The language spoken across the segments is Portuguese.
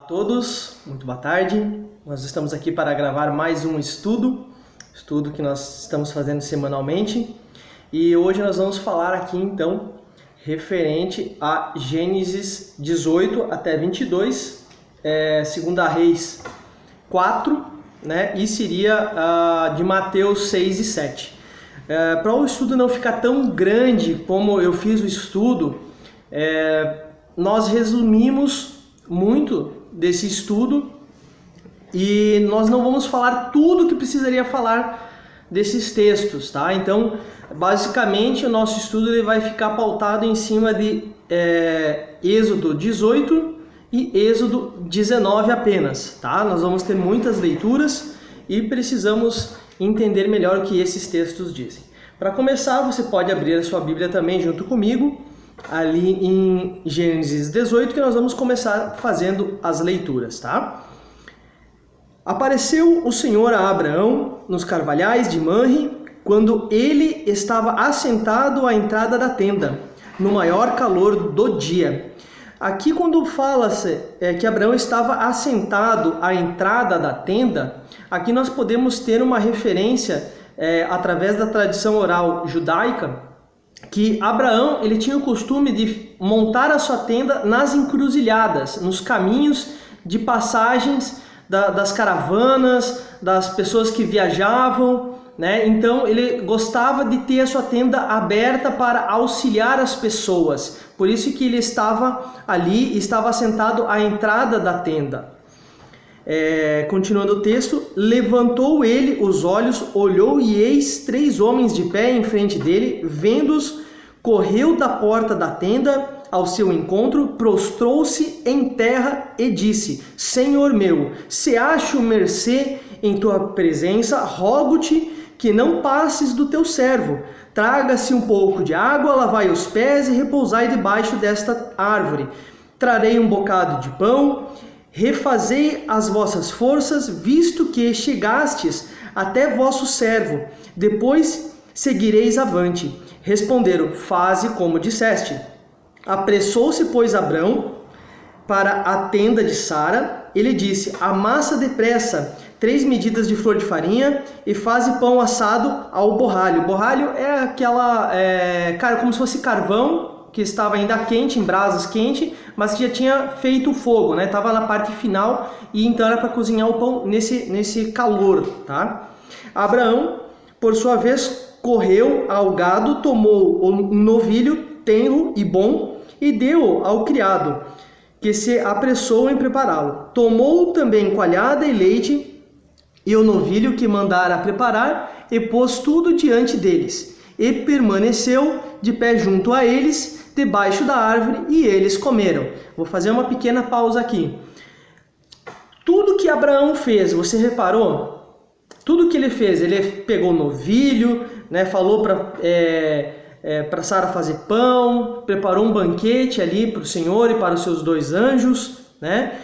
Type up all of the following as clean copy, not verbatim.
A todos, muito boa tarde. Nós estamos aqui para gravar mais um estudo que nós estamos fazendo semanalmente. E hoje nós vamos falar aqui então referente a Gênesis 18 até 22, 2 Reis 4, né? E seria de Mateus 6 e 7. Para o estudo não ficar tão grande como eu fiz o estudo, nós resumimos muito desse estudo e nós não vamos falar tudo que precisaria falar desses textos, tá? Então, basicamente, o nosso estudo ele vai ficar pautado em cima de Êxodo 18 e Êxodo 19 apenas, tá? Nós vamos ter muitas leituras e precisamos entender melhor o que esses textos dizem. Para começar, você pode abrir a sua Bíblia também junto comigo, ali em Gênesis 18, que nós vamos começar fazendo as leituras, tá? Apareceu o Senhor a Abraão nos carvalhais de Manre, quando ele estava assentado à entrada da tenda, no maior calor do dia. Aqui, quando fala-se que Abraão estava assentado à entrada da tenda, aqui nós podemos ter uma referência através da tradição oral judaica, que Abraão ele tinha o costume de montar a sua tenda nas encruzilhadas, nos caminhos de passagens das caravanas, das pessoas que viajavam, né? Então ele gostava de ter a sua tenda aberta para auxiliar as pessoas. Por isso que ele estava ali, estava assentado à entrada da tenda. Continuando o texto, levantou ele os olhos, olhou e eis 3 homens de pé em frente dele, vendo-os, correu da porta da tenda ao seu encontro, prostrou-se em terra e disse: Senhor meu, se acho mercê em tua presença, rogo-te que não passes do teu servo. Traga-se um pouco de água, lavai os pés e repousai debaixo desta árvore. Trarei um bocado de pão. Refazei as vossas forças, visto que chegastes até vosso servo. Depois seguireis avante. Responderam: faze como disseste. Apressou-se, pois, Abrão para a tenda de Sara. Ele disse: amassa depressa 3 medidas de flor de farinha e faze pão assado ao borralho. Borralho é aquela, como se fosse carvão, que estava ainda quente, em brasas quente, mas que já tinha feito o fogo, né? Estava na parte final e então era para cozinhar o pão nesse calor, tá? Abraão, por sua vez, correu ao gado, tomou um novilho tenro e bom e deu ao criado, que se apressou em prepará-lo. Tomou também coalhada e leite e o novilho que mandara preparar e pôs tudo diante deles. E permaneceu de pé junto a eles, debaixo da árvore, e eles comeram. Vou fazer uma pequena pausa aqui. Tudo que Abraão fez, você reparou? Tudo que ele fez, ele pegou o novilho, né, falou para Sara fazer pão, preparou um banquete ali para o Senhor e para os seus 2 anjos, né?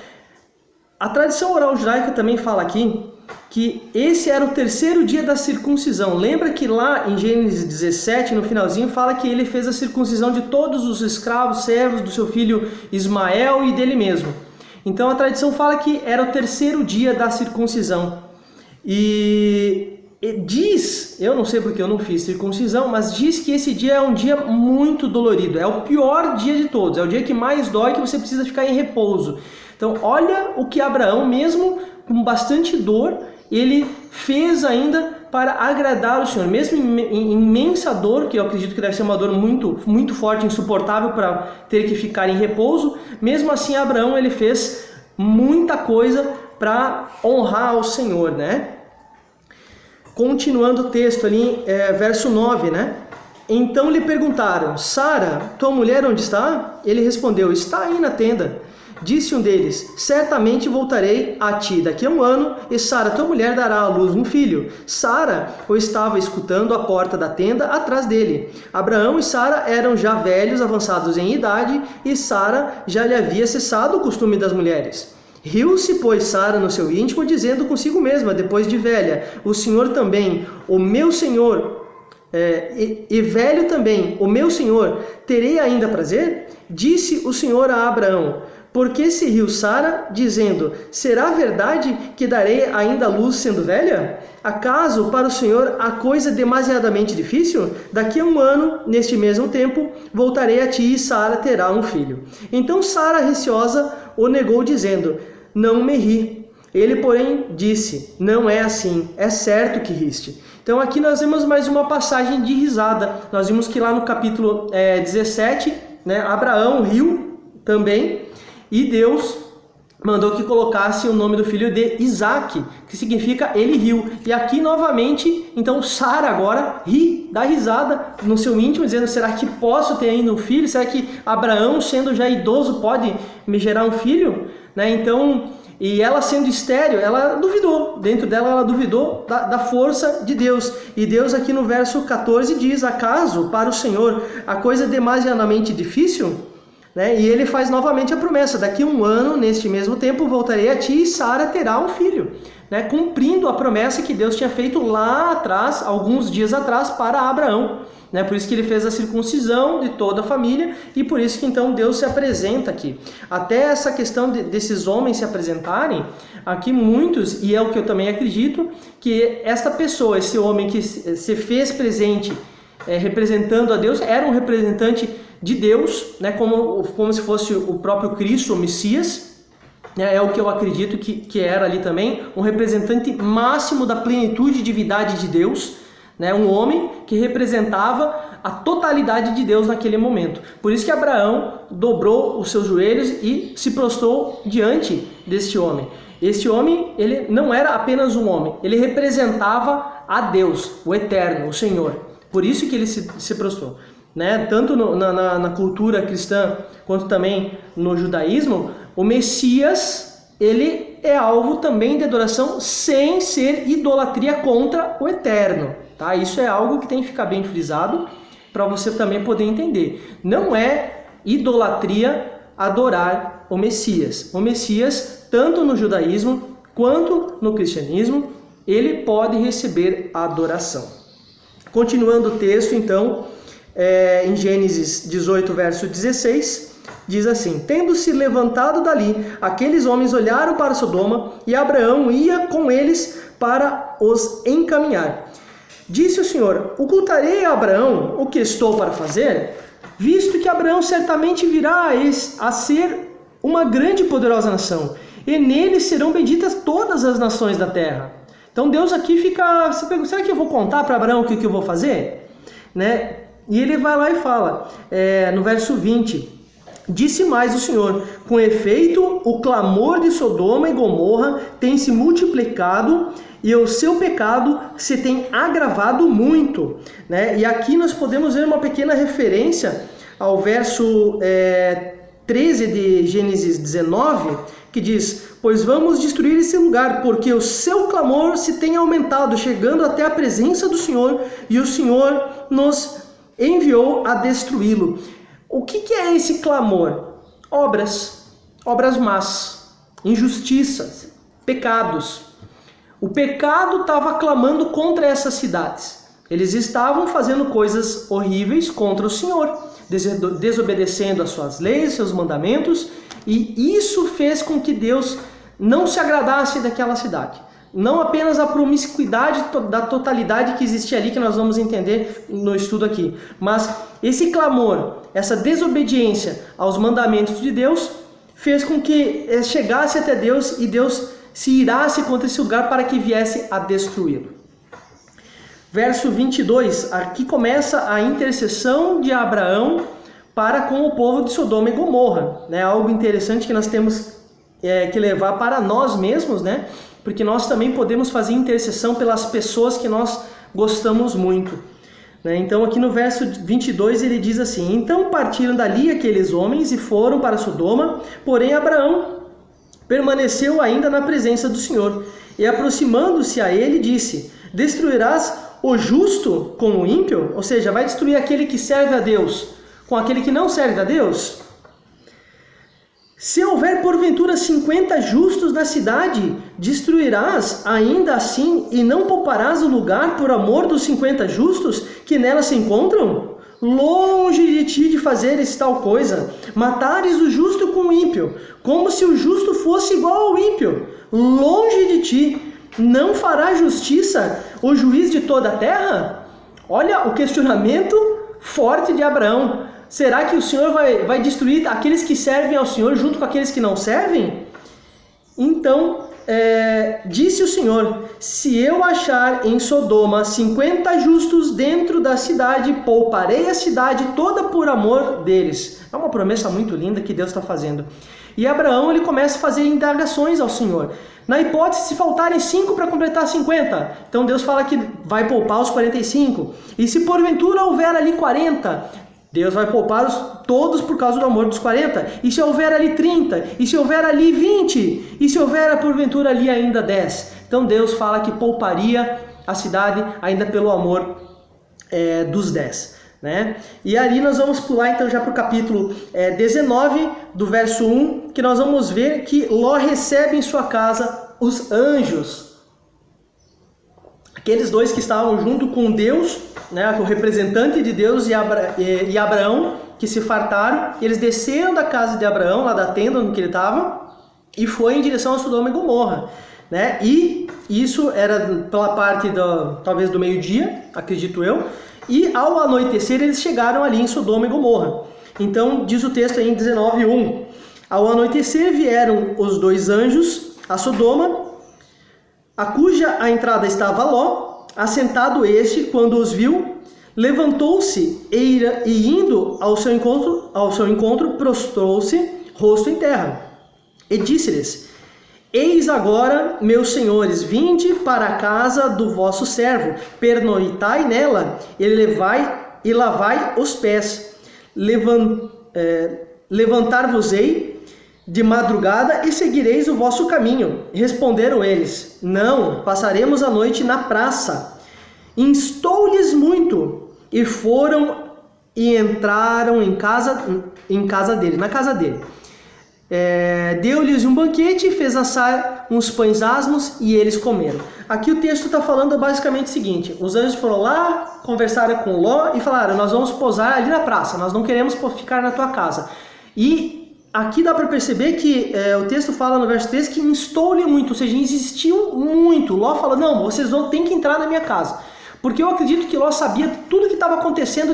A tradição oral judaica também fala aqui que esse era o 3º dia da circuncisão. Lembra que lá em Gênesis 17, no finalzinho, fala que ele fez a circuncisão de todos os escravos, servos do seu filho Ismael e dele mesmo. Então a tradição fala que era o 3º dia da circuncisão. E diz, eu não sei porque eu não fiz circuncisão, mas diz que esse dia é um dia muito dolorido. É o pior dia de todos. É o dia que mais dói, que você precisa ficar em repouso. Então olha o que Abraão, mesmo com bastante dor, ele fez ainda para agradar o Senhor. Mesmo em imensa dor, que eu acredito que deve ser uma dor muito, muito forte, insuportável para ter que ficar em repouso, mesmo assim Abraão ele fez muita coisa para honrar ao Senhor, né? Continuando o texto ali, verso 9, né? Então lhe perguntaram: Sara, tua mulher onde está? Ele respondeu: está aí na tenda. Disse um deles: certamente voltarei a ti daqui a 1 ano, e Sara, tua mulher, dará à luz um filho. Sara o estava escutando à porta da tenda atrás dele. Abraão e Sara eram já velhos, avançados em idade, e Sara já lhe havia cessado o costume das mulheres. Riu-se, pois, Sara no seu íntimo, dizendo consigo mesma, depois de velha: o Senhor também, o meu Senhor, e velho também, o meu Senhor, terei ainda prazer? Disse o Senhor a Abraão: Por que se riu Sara, dizendo: será verdade que darei ainda luz sendo velha? Acaso para o Senhor a coisa é demasiadamente difícil? Daqui a 1 ano, neste mesmo tempo, voltarei a ti e Sara terá um filho. Então Sara, receosa, o negou, dizendo: não me ri. Ele, porém, disse: não é assim, é certo que riste. Então aqui nós vemos mais uma passagem de risada. Nós vimos que lá no capítulo 17, né, Abraão riu também, e Deus mandou que colocasse o nome do filho de Isaque, que significa ele riu. E aqui novamente, então Sara agora ri, dá risada no seu íntimo, dizendo: será que posso ter ainda um filho? Será que Abraão, sendo já idoso, pode me gerar um filho? Né? Então, e ela sendo estéril, ela duvidou, dentro dela ela duvidou da força de Deus. E Deus aqui no verso 14 diz: acaso para o Senhor a coisa é demasiadamente difícil? Né? E ele faz novamente a promessa: daqui a 1 ano, neste mesmo tempo, voltarei a ti e Sara terá um filho. Né? Cumprindo a promessa que Deus tinha feito lá atrás, alguns dias atrás, para Abraão. Né? Por isso que ele fez a circuncisão de toda a família, e por isso que então Deus se apresenta aqui. Até essa questão desses homens se apresentarem, aqui muitos, e é o que eu também acredito, que esta pessoa, esse homem que se fez presente representando a Deus, era um representante de Deus, né? como se fosse o próprio Cristo, o Messias. É o que eu acredito que era ali também, um representante máximo da plenitude de divindade de Deus, né? Um homem que representava a totalidade de Deus naquele momento. Por isso que Abraão dobrou os seus joelhos e se prostrou diante deste homem. Este homem, ele não era apenas um homem, ele representava a Deus, o Eterno, o Senhor. Por isso que ele se prostrou. Né? Tanto na cultura cristã quanto também no judaísmo, o Messias, ele é alvo também de adoração sem ser idolatria contra o Eterno. Tá? Isso é algo que tem que ficar bem frisado para você também poder entender. Não é idolatria adorar o Messias. O Messias, tanto no judaísmo quanto no cristianismo, ele pode receber adoração. Continuando o texto, então, em Gênesis 18, verso 16, diz assim: tendo-se levantado dali, aqueles homens olharam para Sodoma, e Abraão ia com eles para os encaminhar. Disse o Senhor: ocultarei a Abraão o que estou para fazer? Visto que Abraão certamente virá a ser uma grande e poderosa nação, e nele serão benditas todas as nações da terra. Então Deus aqui fica se perguntando: será que eu vou contar para Abraão o que eu vou fazer? Né? E ele vai lá e fala, no verso 20: disse mais o Senhor: com efeito, o clamor de Sodoma e Gomorra tem se multiplicado, e o seu pecado se tem agravado muito. Né? E aqui nós podemos ver uma pequena referência ao verso 13 de Gênesis 19, que diz: pois vamos destruir esse lugar, porque o seu clamor se tem aumentado, chegando até a presença do Senhor, e o Senhor nos enviou a destruí-lo. O que é esse clamor? Obras más, injustiças, pecados. O pecado estava clamando contra essas cidades. Eles estavam fazendo coisas horríveis contra o Senhor, desobedecendo as suas leis, seus mandamentos, e isso fez com que Deus não se agradasse daquela cidade. Não apenas a promiscuidade da totalidade que existia ali, que nós vamos entender no estudo aqui, mas esse clamor, essa desobediência aos mandamentos de Deus, fez com que chegasse até Deus e Deus se irasse contra esse lugar para que viesse a destruí-lo. Verso 22, aqui começa a intercessão de Abraão para com o povo de Sodoma e Gomorra. Né? Algo interessante que nós temos que levar para nós mesmos, né? Porque nós também podemos fazer intercessão pelas pessoas que nós gostamos muito. Né? Então aqui no verso 22 ele diz assim: então partiram dali aqueles homens e foram para Sodoma, porém Abraão permaneceu ainda na presença do Senhor, e aproximando-se a ele disse: destruirás o justo com o ímpio? Ou seja, vai destruir aquele que serve a Deus com aquele que não serve a Deus? Se houver porventura 50 justos na cidade, destruirás ainda assim e não pouparás o lugar por amor dos 50 justos que nela se encontram? longe de ti de fazeres tal coisa, matares o justo com o ímpio, como se o justo fosse igual ao ímpio. Longe de ti, não fará justiça o juiz de toda a terra? Olha o questionamento forte de Abraão. Será que o Senhor vai destruir aqueles que servem ao Senhor junto com aqueles que não servem? Então, disse o Senhor: se eu achar em Sodoma 50 justos dentro da cidade, pouparei a cidade toda por amor deles. É uma promessa muito linda que Deus está fazendo. E Abraão, ele começa a fazer indagações ao Senhor. Na hipótese, se faltarem 5 para completar 50, então Deus fala que vai poupar os 45. E se porventura houver ali 40, Deus vai poupar todos por causa do amor dos 40. E se houver ali 30? E se houver ali 20? E se houver porventura ali ainda 10? Então Deus fala que pouparia a cidade ainda pelo amor dos 10. Né? E ali nós vamos pular então já para o capítulo 19, do verso 1, que nós vamos ver que Ló recebe em sua casa os anjos. Aqueles dois que estavam junto com Deus, né, o representante de Deus e Abraão, que se fartaram, eles desceram da casa de Abraão, lá da tenda onde ele estava, e foi em direção a Sodoma e Gomorra. Né? E isso era pela parte talvez do meio-dia, acredito eu, e ao anoitecer eles chegaram ali em Sodoma e Gomorra. Então diz o texto aí em 19:1: ao anoitecer vieram os dois anjos a Sodoma, a cuja a entrada estava Ló. Assentado este, quando os viu, levantou-se e indo ao seu encontro prostrou-se rosto em terra e disse-lhes: eis agora, meus senhores, vinde para a casa do vosso servo, pernoitai nela, e lavai os pés. Levantar-vos-ei de madrugada e seguireis o vosso caminho. Responderam eles: não, passaremos a noite na praça. Instou-lhes muito, e foram e entraram na casa dele. Deu-lhes um banquete, fez assar uns pães asmos e eles comeram. Aqui o texto está falando basicamente o seguinte: os anjos foram lá, conversaram com Ló e falaram: nós vamos posar ali na praça, nós não queremos ficar na tua casa. E aqui dá para perceber que o texto fala no verso 3 que instou-lhe muito, ou seja, insistiu muito. Ló fala: não, vocês têm que entrar na minha casa. Porque eu acredito que Ló sabia tudo que estava acontecendo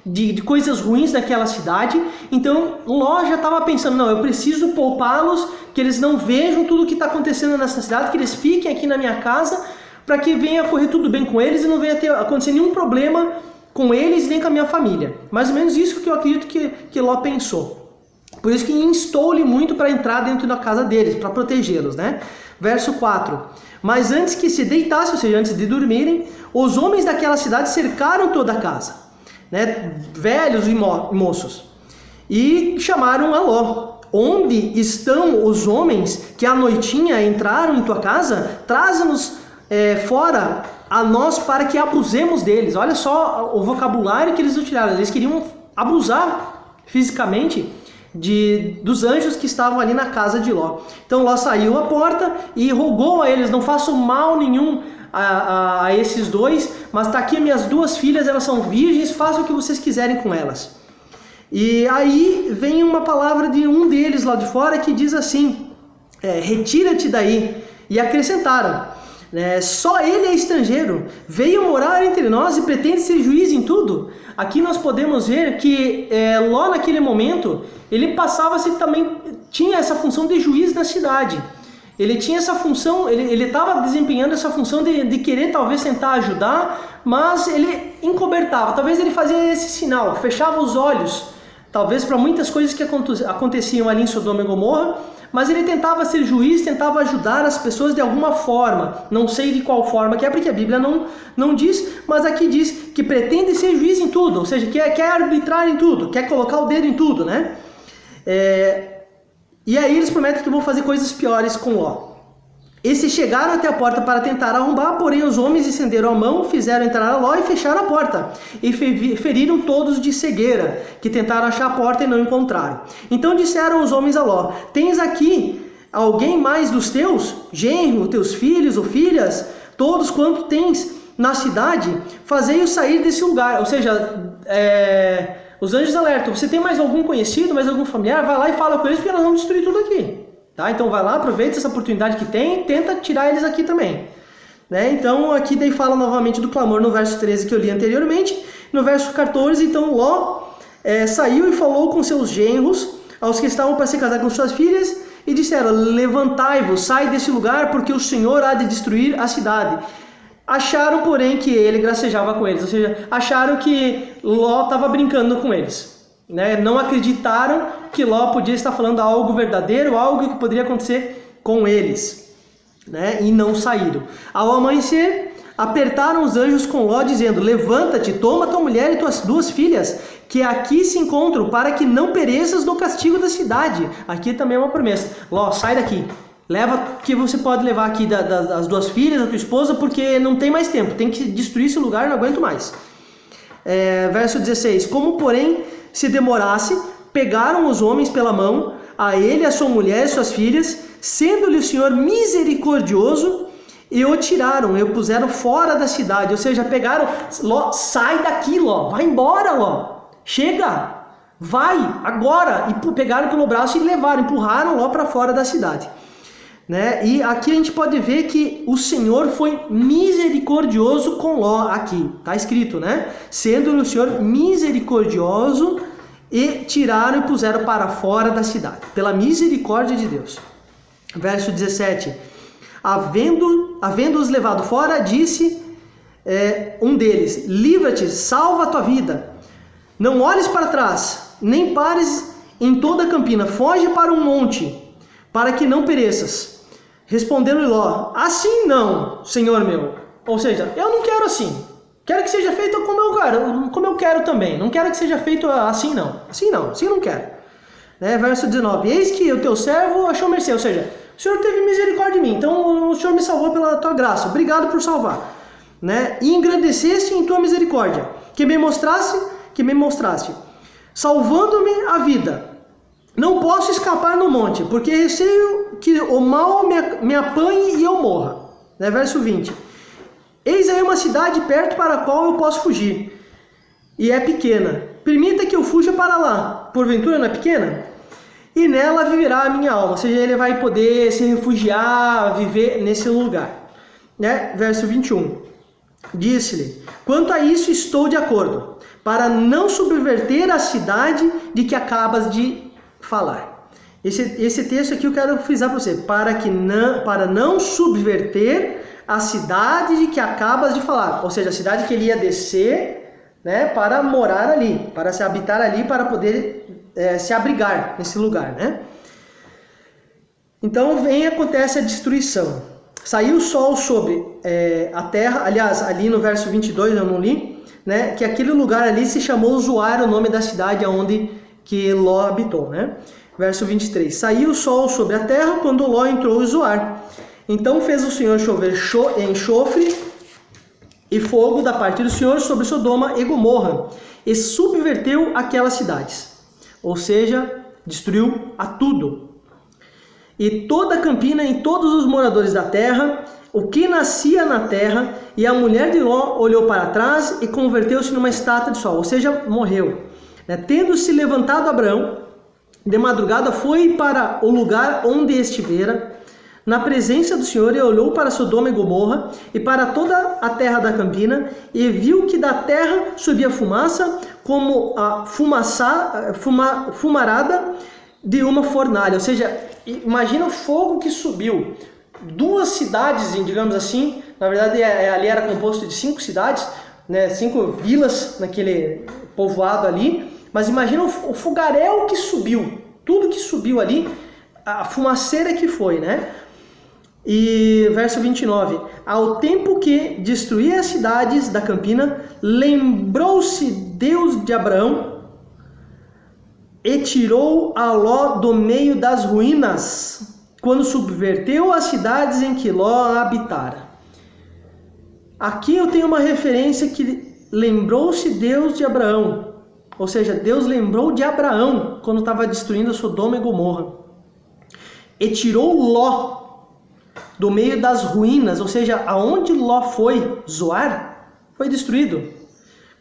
de coisas ruins naquela cidade. Então Ló já estava pensando: não, eu preciso poupá-los, que eles não vejam tudo que está acontecendo nessa cidade, que eles fiquem aqui na minha casa, para que venha correr tudo bem com eles e não venha acontecer nenhum problema com eles nem com a minha família. Mais ou menos isso que eu acredito que Ló pensou. Por isso que instou-lhe muito para entrar dentro da casa deles, para protegê-los, né? Verso 4: mas antes que se deitasse, ou seja, antes de dormirem, os homens daquela cidade cercaram toda a casa, né? Velhos e moços, e chamaram a Ló: onde estão os homens que à noitinha entraram em tua casa? Traze-nos fora a nós para que abusemos deles. Olha só o vocabulário que eles utilizaram. Eles queriam abusar fisicamente dos anjos que estavam ali na casa de Ló. Então Ló saiu à porta e rogou a eles: não façam mal nenhum a esses dois, mas está aqui minhas duas filhas, elas são virgens, façam o que vocês quiserem com elas. E aí vem uma palavra de um deles lá de fora que diz assim: retira-te daí. E acrescentaram: só ele é estrangeiro, veio morar entre nós e pretende ser juiz em tudo. Aqui nós podemos ver que Ló naquele momento, ele também tinha essa função de juiz na cidade. Ele tinha essa função, ele estava desempenhando essa função de querer talvez tentar ajudar, mas ele encobertava. Talvez ele fazia esse sinal, fechava os olhos, talvez para muitas coisas que aconteciam ali em Sodoma e Gomorra, mas ele tentava ser juiz, tentava ajudar as pessoas de alguma forma. Não sei de qual forma que é, porque a Bíblia não diz, mas aqui diz que pretende ser juiz em tudo, ou seja, quer arbitrar em tudo, quer colocar o dedo em tudo, né? E aí eles prometem que vão fazer coisas piores com Ló. Esses chegaram até a porta para tentar arrombar, porém os homens estenderam a mão, fizeram entrar a Ló e fecharam a porta. E feriram todos de cegueira, que tentaram achar a porta e não encontraram. Então disseram os homens a Ló: tens aqui alguém mais dos teus, genro, teus filhos ou filhas, todos quanto tens na cidade, fazei-os sair desse lugar. Ou seja, os anjos alertam, você tem mais algum conhecido, mais algum familiar? Vai lá e fala com eles, porque nós vamos destruir tudo aqui. Tá? Então vai lá, aproveita essa oportunidade que tem, tenta tirar eles aqui também. Né? Então aqui daí fala novamente do clamor no verso 13 que eu li anteriormente. No verso 14, então Ló saiu e falou com seus genros, aos que estavam para se casar com suas filhas, e disseram: levantai-vos, sai desse lugar, porque o Senhor há de destruir a cidade. Acharam, porém, que ele gracejava com eles, ou seja, acharam que Ló estava brincando com eles. Né? Não acreditaram que Ló podia estar falando algo verdadeiro, algo que poderia acontecer com eles. Né? E não saíram. Ao amanhecer, apertaram os anjos com Ló, dizendo: levanta-te, toma tua mulher e tuas 2 filhas, que aqui se encontram, para que não pereças no castigo da cidade. Aqui também é uma promessa. Ló, sai daqui. Leva que você pode levar aqui das 2 filhas, da tua esposa, porque não tem mais tempo. Tem que destruir esse lugar, não aguento mais. Verso 16. Como, porém, se demorasse, pegaram os homens pela mão, a ele, a sua mulher e suas filhas, sendo-lhe o Senhor misericordioso, e o tiraram, e o puseram fora da cidade. Ou seja, pegaram: Ló, sai daqui, Ló, vai embora, Ló, chega, vai, agora. E pegaram pelo braço e levaram, empurraram Ló para fora da cidade. Né? E aqui a gente pode ver que o Senhor foi misericordioso com Ló aqui. Está escrito, né? Sendo o Senhor misericordioso, e tiraram e puseram para fora da cidade. Pela misericórdia de Deus. Verso 17. Havendo-os levado fora, disse um deles: livra-te, salva a tua vida. Não olhes para trás, nem pares em toda a campina. Foge para um monte, para que não pereças. Respondeu-lhe Ló: assim não, Senhor meu. Ou seja, eu não quero assim. Quero que seja feito como eu quero também. Não quero que seja feito assim não. Assim não quero. Verso 19. Eis que o teu servo achou mercê. Ou seja, o Senhor teve misericórdia de mim. Então o Senhor me salvou pela tua graça. Obrigado por salvar. E engrandeceste em tua misericórdia, que me mostraste, salvando-me a vida. Não posso escapar no monte, porque receio que o mal me apanhe e eu morra. Verso 20. Eis aí uma cidade perto para a qual eu posso fugir, e é pequena. Permita que eu fuja para lá, porventura não é pequena? E nela viverá a minha alma. Ou seja, ele vai poder se refugiar, viver nesse lugar. Verso 21. Disse-lhe: quanto a isso estou de acordo, para não subverter a cidade de que acabas de falar. Esse texto aqui eu quero frisar para você: para não subverter a cidade de que acabas de falar. Ou seja, a cidade que ele ia descer, para morar ali, para se habitar ali, para poder se abrigar nesse lugar. Então acontece a destruição. Saiu o sol sobre a terra. Aliás, ali no verso 22 eu não li, que aquele lugar ali se chamou Zoar, o nome da cidade onde que Ló habitou. Verso 23. Saiu o sol sobre a terra quando Ló entrou em Zoar. Então fez o Senhor chover enxofre e fogo da parte do Senhor sobre Sodoma e Gomorra, e subverteu aquelas cidades. Ou seja, destruiu a tudo. E toda a campina e todos os moradores da terra, o que nascia na terra, e a mulher de Ló olhou para trás e converteu-se numa estátua de sol, ou seja, morreu. Tendo-se levantado Abraão, de madrugada foi para o lugar onde estivera, na presença do Senhor, e olhou para Sodoma e Gomorra, e para toda a terra da campina, e viu que da terra subia fumaça, como a fumarada de uma fornalha. Ou seja, imagina o fogo que subiu. 2 cidades, digamos assim, na verdade ali era composto de 5 cidades, 5 vilas naquele povoado ali, mas imagina o fogaréu que subiu, tudo que subiu ali, a fumaceira que foi, E verso 29, ao tempo que destruía as cidades da campina, lembrou-se Deus de Abraão e tirou a Ló do meio das ruínas, quando subverteu as cidades em que Ló habitara. Aqui eu tenho uma referência que lembrou-se Deus de Abraão, ou seja, Deus lembrou de Abraão quando estava destruindo Sodoma e Gomorra, e tirou Ló do meio das ruínas, ou seja, aonde Ló foi, Zoar, foi destruído.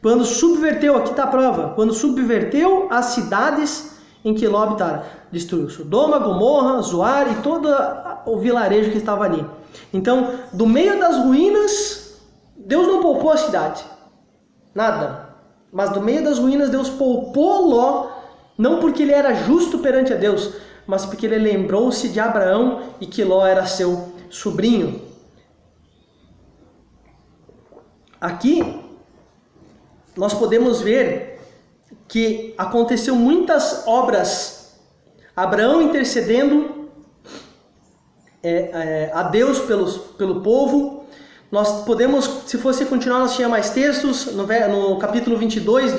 Quando subverteu, aqui está a prova, quando subverteu as cidades em que Ló habitara. Destruiu Sodoma, Gomorra, Zoar e todo o vilarejo que estava ali. Então, do meio das ruínas, Deus não poupou a cidade. Nada. Mas do meio das ruínas, Deus poupou Ló, não porque ele era justo perante a Deus, mas porque ele lembrou-se de Abraão e que Ló era seu sobrinho. Aqui, nós podemos ver que aconteceu muitas obras. Abraão intercedendo a Deus pelo povo. Nós podemos, se fosse continuar, nós tínhamos mais textos. No capítulo 22,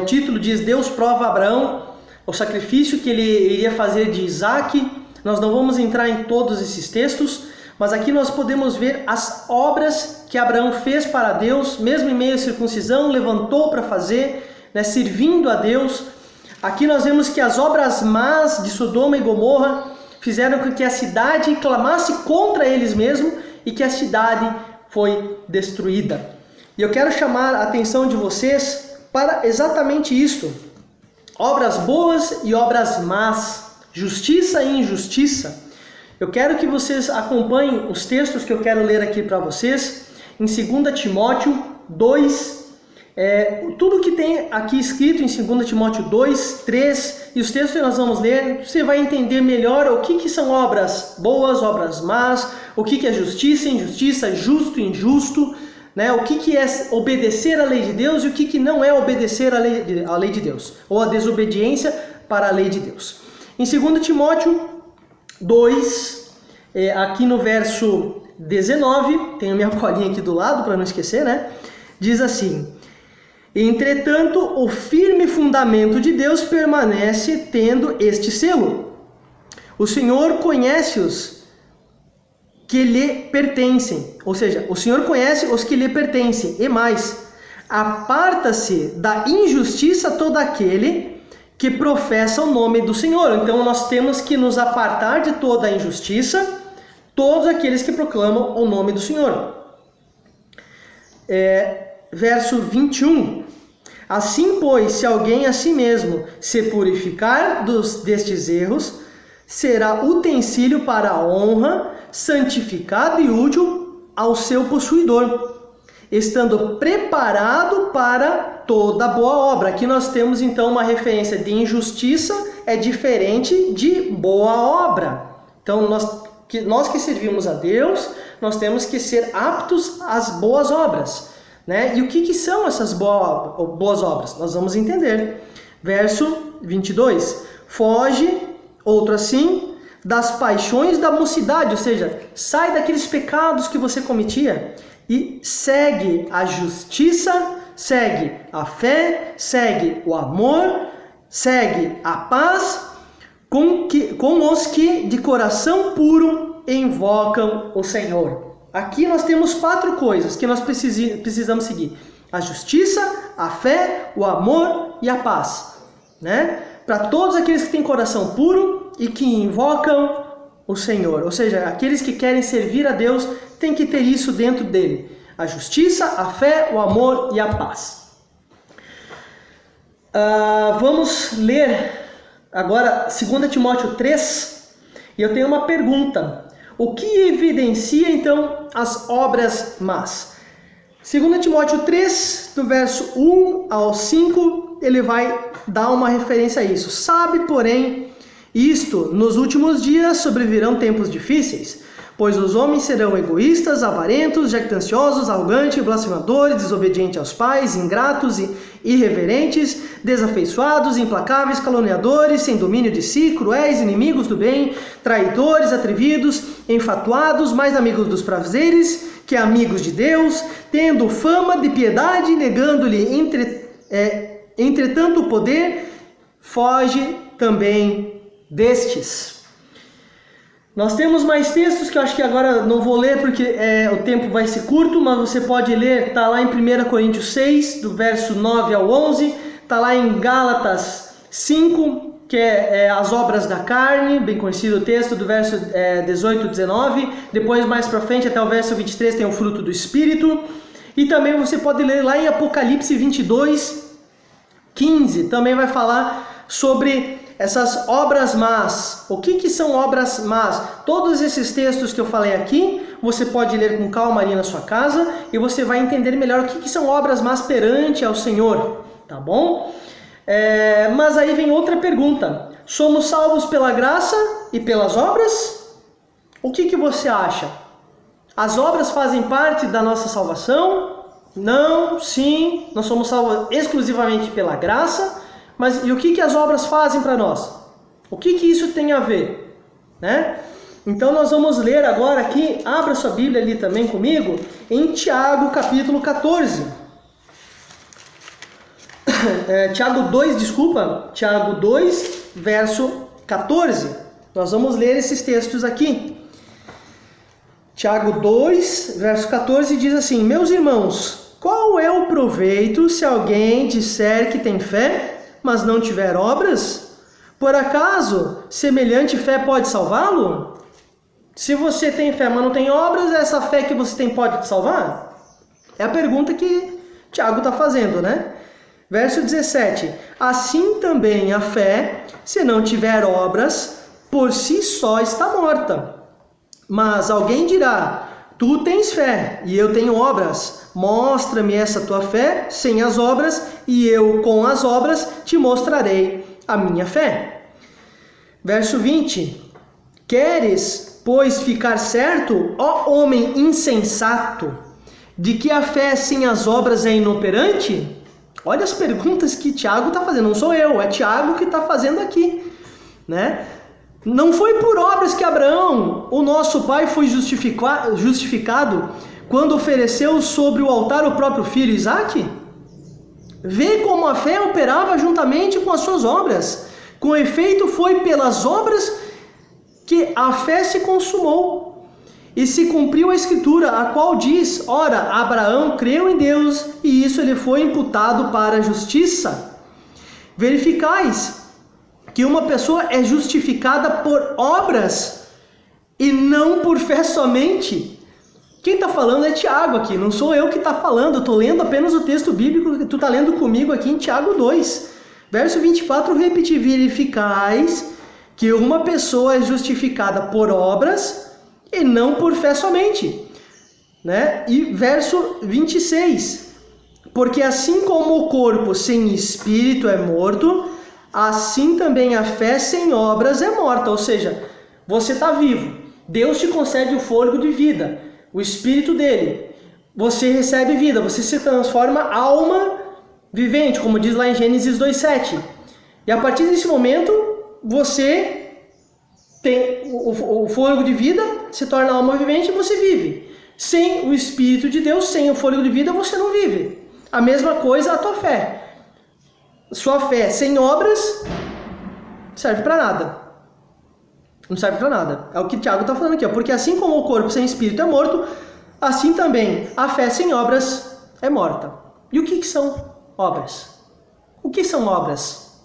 o título diz: Deus prova a Abraão o sacrifício que ele iria fazer de Isaac. Nós não vamos entrar em todos esses textos, mas aqui nós podemos ver as obras que Abraão fez para Deus, mesmo em meio à circuncisão, levantou para fazer, servindo a Deus. Aqui nós vemos que as obras más de Sodoma e Gomorra fizeram com que a cidade clamasse contra eles mesmos e que a cidade foi destruída. E eu quero chamar a atenção de vocês para exatamente isto: obras boas e obras más, justiça e injustiça. Eu quero que vocês acompanhem os textos que eu quero ler aqui para vocês, em 2 Timóteo 2, tudo que tem aqui escrito em 2 Timóteo 2, 3 e os textos que nós vamos ler, você vai entender melhor o que são obras boas, obras más, o que é justiça, injustiça, justo, injusto, o que é obedecer à lei de Deus e o que não é obedecer à lei de Deus, ou a desobediência para a lei de Deus. Em 2 Timóteo 2, aqui no verso 19, tenho minha colinha aqui do lado para não esquecer, diz assim: entretanto, o firme fundamento de Deus permanece tendo este selo: o Senhor conhece os que lhe pertencem, ou seja, o Senhor conhece os que lhe pertencem, e mais, aparta-se da injustiça todo aquele que professa o nome do Senhor. Então nós temos que nos apartar de toda a injustiça, todos aqueles que proclamam o nome do Senhor. Verso 21. Assim, pois, se alguém a si mesmo se purificar destes erros, será utensílio para a honra, santificado e útil ao seu possuidor, estando preparado para toda boa obra. Aqui nós temos então uma referência de injustiça, é diferente de boa obra. Então nós que servimos a Deus, nós temos que ser aptos às boas obras. E o que são essas boas obras? Nós vamos entender. Verso 22. Foge, outro assim, das paixões da mocidade, ou seja, sai daqueles pecados que você cometia e segue a justiça, segue a fé, segue o amor, segue a paz com os que de coração puro invocam o Senhor. Aqui nós temos 4 coisas que nós precisamos seguir: a justiça, a fé, o amor e a paz. Para todos aqueles que têm coração puro e que invocam o Senhor. Ou seja, aqueles que querem servir a Deus têm que ter isso dentro dele: a justiça, a fé, o amor e a paz. Vamos ler agora 2 Timóteo 3. E eu tenho uma pergunta: o que evidencia então as obras más? 2 Timóteo 3, do verso 1 ao 5, ele vai dar uma referência a isso. Sabe, porém, isto: nos últimos dias sobrevirão tempos difíceis, pois os homens serão egoístas, avarentos, jactanciosos, arrogantes, blasfemadores, desobedientes aos pais, ingratos e irreverentes, desafeiçoados, implacáveis, caluniadores, sem domínio de si, cruéis, inimigos do bem, traidores, atrevidos, enfatuados, mais amigos dos prazeres que amigos de Deus, tendo fama de piedade, negando-lhe entretanto o poder. Foge também destes. Nós temos mais textos que eu acho que agora não vou ler porque o tempo vai ser curto, mas você pode ler, está lá em 1 Coríntios 6, do verso 9 ao 11, está lá em Gálatas 5, que é as obras da carne, bem conhecido o texto, do verso 18 e 19, depois mais para frente até o verso 23 tem o fruto do Espírito, E também você pode ler lá em Apocalipse 22, 15, também vai falar sobre essas obras más. O que são obras más? Todos esses textos que eu falei aqui, você pode ler com calma ali na sua casa e você vai entender melhor o que são obras más perante ao Senhor, tá bom? Mas aí vem outra pergunta. Somos salvos pela graça e pelas obras? O que você acha? As obras fazem parte da nossa salvação? Não, sim, nós somos salvos exclusivamente pela graça, mas e o que as obras fazem para nós? O que isso tem a ver? Né? Então nós vamos ler agora aqui, abra sua Bíblia ali também comigo, em Tiago capítulo 14. Tiago 2, verso 14. Nós vamos ler esses textos aqui. Tiago 2, verso 14 diz assim: Meus irmãos, qual é o proveito se alguém disser que tem fé, mas não tiver obras? Por acaso, semelhante fé pode salvá-lo? Se você tem fé, mas não tem obras, essa fé que você tem pode te salvar? É a pergunta que Tiago está fazendo, né? Verso 17: Assim também a fé, se não tiver obras, por si só está morta. Mas alguém dirá: Tu tens fé e eu tenho obras. Mostra-me essa tua fé sem as obras, e eu com as obras te mostrarei a minha fé. Verso 20: Queres, pois, ficar certo, ó homem insensato, de que a fé sem as obras é inoperante? Olha as perguntas que Tiago está fazendo, não sou eu, é Tiago que está fazendo aqui, né? Não foi por obras que Abraão, o nosso pai, foi justificado quando ofereceu sobre o altar o próprio filho Isaque? Vê como a fé operava juntamente com as suas obras. Com efeito, foi pelas obras que a fé se consumou. E se cumpriu a escritura, a qual diz: Ora, Abraão creu em Deus, e isso lhe foi imputado para a justiça. Verificais que uma pessoa é justificada por obras e não por fé somente. Quem está falando é Tiago aqui, não sou eu que está falando, eu estou lendo apenas o texto bíblico que tu está lendo comigo aqui em Tiago 2. Verso 24, repete: Verificais que uma pessoa é justificada por obras e não por fé somente. Né? E verso 26, porque assim como o corpo sem espírito é morto, assim também a fé sem obras é morta. Ou seja, você está vivo, Deus te concede o fôlego de vida, o espírito dele, você recebe vida, você se transforma alma vivente, como diz lá em Gênesis 2:7. E a partir desse momento, você tem o fôlego de vida, se torna alma vivente e você vive. Sem o espírito de Deus, sem o fôlego de vida, você não vive. A mesma coisa a tua fé. Sua fé sem obras serve para nada. Não serve para nada. É o que Tiago está falando aqui, ó. Porque assim como o corpo sem espírito é morto, assim também a fé sem obras é morta. E o que são obras? O que são obras?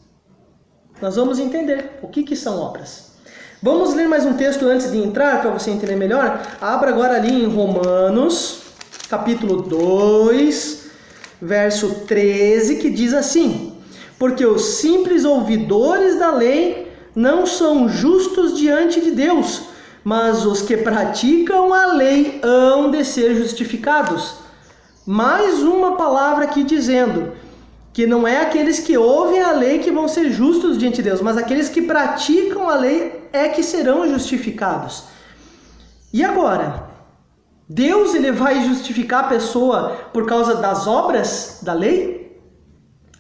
Nós vamos entender o que são obras. Vamos ler mais um texto antes de entrar, para você entender melhor. Abra agora ali em Romanos, capítulo 2, verso 13, que diz assim: Porque os simples ouvidores da lei não são justos diante de Deus, mas os que praticam a lei hão de ser justificados. Mais uma palavra aqui dizendo que não é aqueles que ouvem a lei que vão ser justos diante de Deus, mas aqueles que praticam a lei é que serão justificados. E agora? Deus ele vai justificar a pessoa por causa das obras da lei?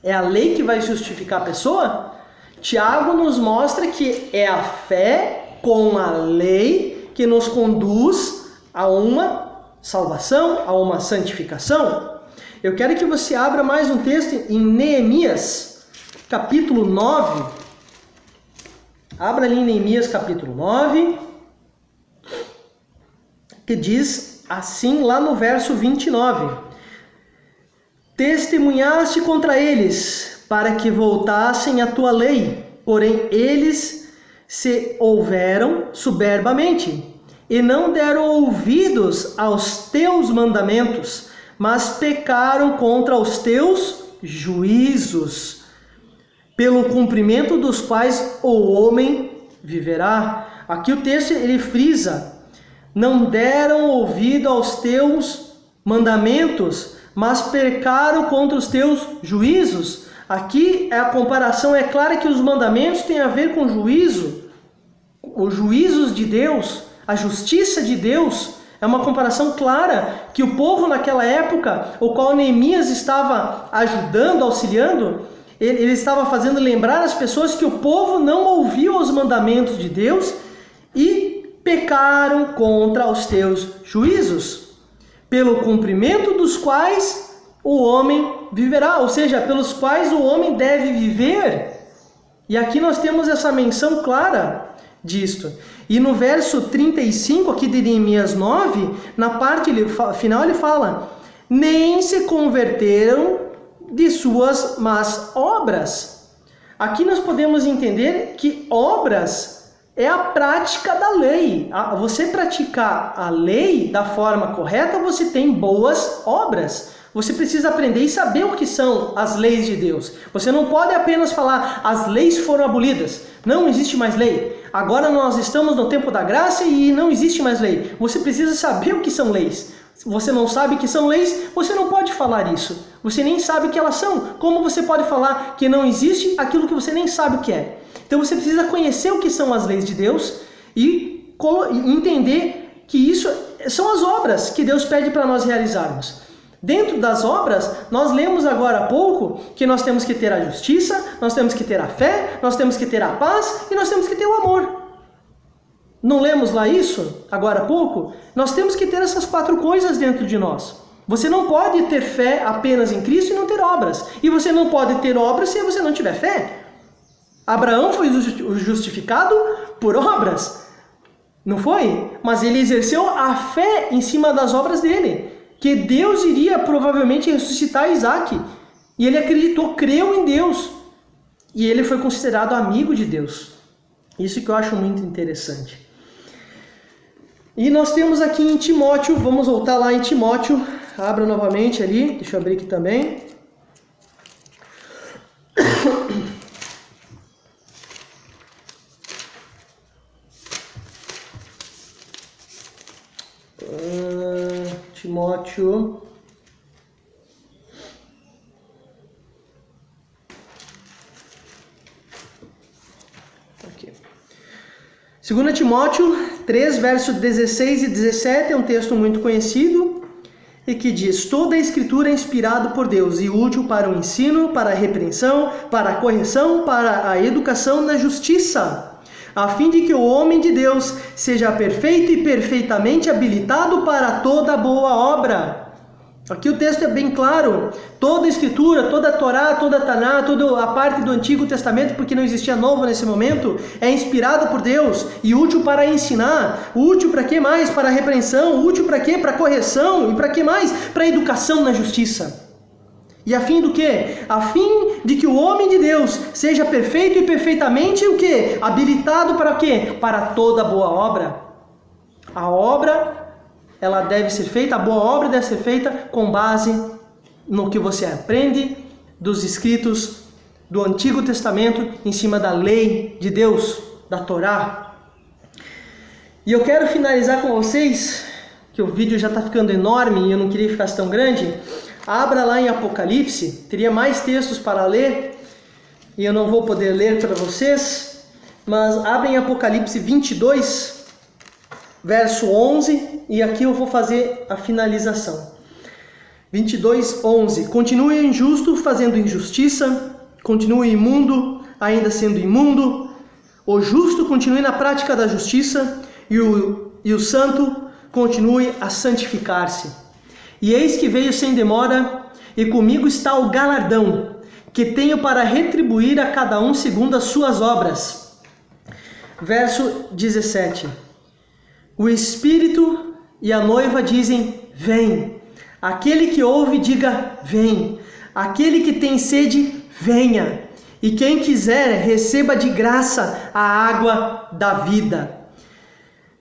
É a lei que vai justificar a pessoa? Tiago nos mostra que é a fé com a lei que nos conduz a uma salvação, a uma santificação. Eu quero que você abra mais um texto em Neemias, capítulo 9. Abra ali em Neemias, capítulo 9, que diz assim lá no verso 29. Testemunhaste contra eles, para que voltassem à tua lei, porém eles se houveram soberbamente, e não deram ouvidos aos teus mandamentos, mas pecaram contra os teus juízos, pelo cumprimento dos quais o homem viverá. Aqui o texto ele frisa: não deram ouvido aos teus mandamentos, mas pecaram contra os teus juízos. Aqui a comparação é clara que os mandamentos têm a ver com juízo, os juízos de Deus, a justiça de Deus. É uma comparação clara que o povo naquela época, o qual Neemias estava ajudando, auxiliando, ele estava fazendo lembrar as pessoas que o povo não ouviu os mandamentos de Deus e pecaram contra os teus juízos, pelo cumprimento dos quais o homem viverá, ou seja, pelos quais o homem deve viver. E aqui nós temos essa menção clara disto. E no verso 35 aqui de Neemias 9, na parte final ele fala: nem se converteram de suas más obras. Aqui nós podemos entender que obras é a prática da lei. Você praticar a lei da forma correta, você tem boas obras. Você precisa aprender e saber o que são as leis de Deus. Você não pode apenas falar: as leis foram abolidas, não existe mais lei. Agora nós estamos no tempo da graça e não existe mais lei. Você precisa saber o que são leis. Se você não sabe o que são leis, você não pode falar isso. Você nem sabe o que elas são. Como você pode falar que não existe aquilo que você nem sabe o que é? Então você precisa conhecer o que são as leis de Deus e entender que isso são as obras que Deus pede para nós realizarmos. Dentro das obras, nós lemos agora há pouco que nós temos que ter a justiça, nós temos que ter a fé, nós temos que ter a paz e nós temos que ter o amor. Não lemos lá isso agora há pouco? Nós temos que ter essas 4 coisas dentro de nós. Você não pode ter fé apenas em Cristo e não ter obras. E você não pode ter obras se você não tiver fé. Abraão foi justificado por obras, não foi? Mas ele exerceu a fé em cima das obras dele, que Deus iria provavelmente ressuscitar Isaac. E ele acreditou, creu em Deus. E ele foi considerado amigo de Deus. Isso que eu acho muito interessante. E nós temos aqui em Timóteo, vamos voltar lá em Timóteo, abra novamente ali, deixa eu abrir aqui também. Timóteo. Aqui. 2 Timóteo 3, versos 16 e 17 é um texto muito conhecido e que diz: toda a escritura é inspirada por Deus e útil para o ensino, para a repreensão, para a correção, para a educação na justiça, a fim de que o homem de Deus seja perfeito e perfeitamente habilitado para toda boa obra. Aqui o texto é bem claro. Toda a escritura, toda a Torá, toda a Taná, toda a parte do Antigo Testamento, porque não existia novo nesse momento, é inspirada por Deus e útil para ensinar. Útil para que mais? Para a repreensão. Útil para quê? Para a correção. E para que mais? Para a educação na justiça. E a fim do quê? A fim de que o homem de Deus seja perfeito e perfeitamente o quê? Habilitado para o quê? Para toda boa obra. A obra, ela deve ser feita, a boa obra deve ser feita com base no que você aprende dos escritos do Antigo Testamento em cima da lei de Deus, da Torá. E eu quero finalizar com vocês, que o vídeo já está ficando enorme e eu não queria que ficasse tão grande. Abra lá em Apocalipse, teria mais textos para ler, e eu não vou poder ler para vocês, mas abra em Apocalipse 22, verso 11, e aqui eu vou fazer a finalização. 22, 11. Continue injusto fazendo injustiça, continue imundo ainda sendo imundo, o justo continue na prática da justiça, e o santo continue a santificar-se. E eis que veio sem demora, e comigo está o galardão, que tenho para retribuir a cada um segundo as suas obras. Verso 17. O Espírito e a noiva dizem: vem. Aquele que ouve, diga: vem. Aquele que tem sede, venha. E quem quiser, receba de graça a água da vida.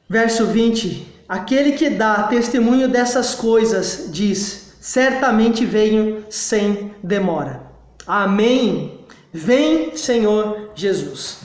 Verso 20. Aquele que dá testemunho dessas coisas diz: certamente venho sem demora. Amém. Vem, Senhor Jesus.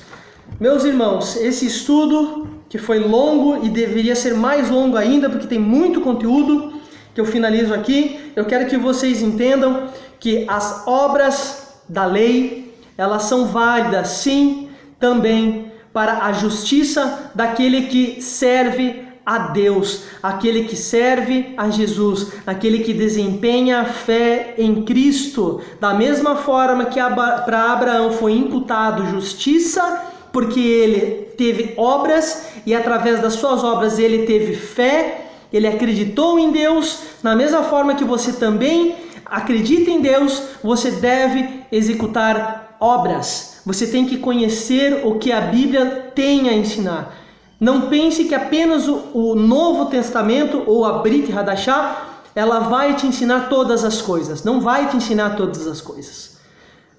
Meus irmãos, esse estudo que foi longo e deveria ser mais longo ainda, porque tem muito conteúdo que eu finalizo aqui, eu quero que vocês entendam que as obras da lei, elas são válidas sim, também para a justiça daquele que serve a Deus, aquele que serve a Jesus, aquele que desempenha a fé em Cristo. Da mesma forma que para Abraão foi imputado justiça, porque ele teve obras e através das suas obras ele teve fé, ele acreditou em Deus. Na mesma forma que você também acredita em Deus, você deve executar obras. Você tem que conhecer o que a Bíblia tem a ensinar. Não pense que apenas o Novo Testamento ou a Brit Hadashah, ela vai te ensinar todas as coisas. Não vai te ensinar todas as coisas.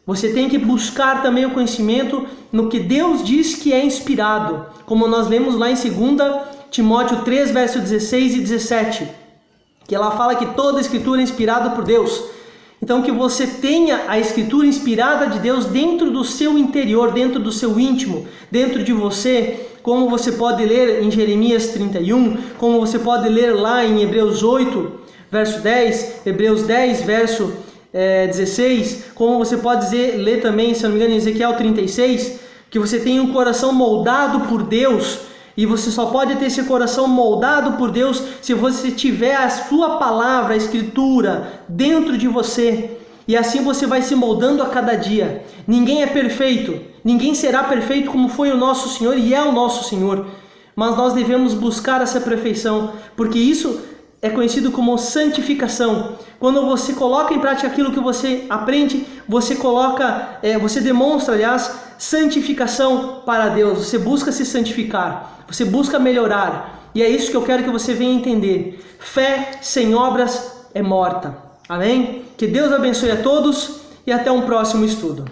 Você tem que buscar também o conhecimento no que Deus diz que é inspirado. Como nós lemos lá em 2 Timóteo 3, verso 16 e 17. Que ela fala que toda a Escritura é inspirada por Deus. Então que você tenha a Escritura inspirada de Deus dentro do seu interior, dentro do seu íntimo, dentro de você, como você pode ler em Jeremias 31, como você pode ler lá em Hebreus 8, verso 10, Hebreus 10, verso 16, como você pode ler também, se não me engano, em Ezequiel 36, que você tem um coração moldado por Deus, e você só pode ter esse coração moldado por Deus se você tiver a sua palavra, a Escritura, dentro de você. E assim você vai se moldando a cada dia. Ninguém é perfeito. Ninguém será perfeito como foi o nosso Senhor e é o nosso Senhor. Mas nós devemos buscar essa perfeição, porque isso é conhecido como santificação. Quando você coloca em prática aquilo que você aprende, você demonstra, aliás, santificação para Deus. Você busca se santificar, você busca melhorar. E é isso que eu quero que você venha entender. Fé sem obras é morta. Amém? Que Deus abençoe a todos e até um próximo estudo.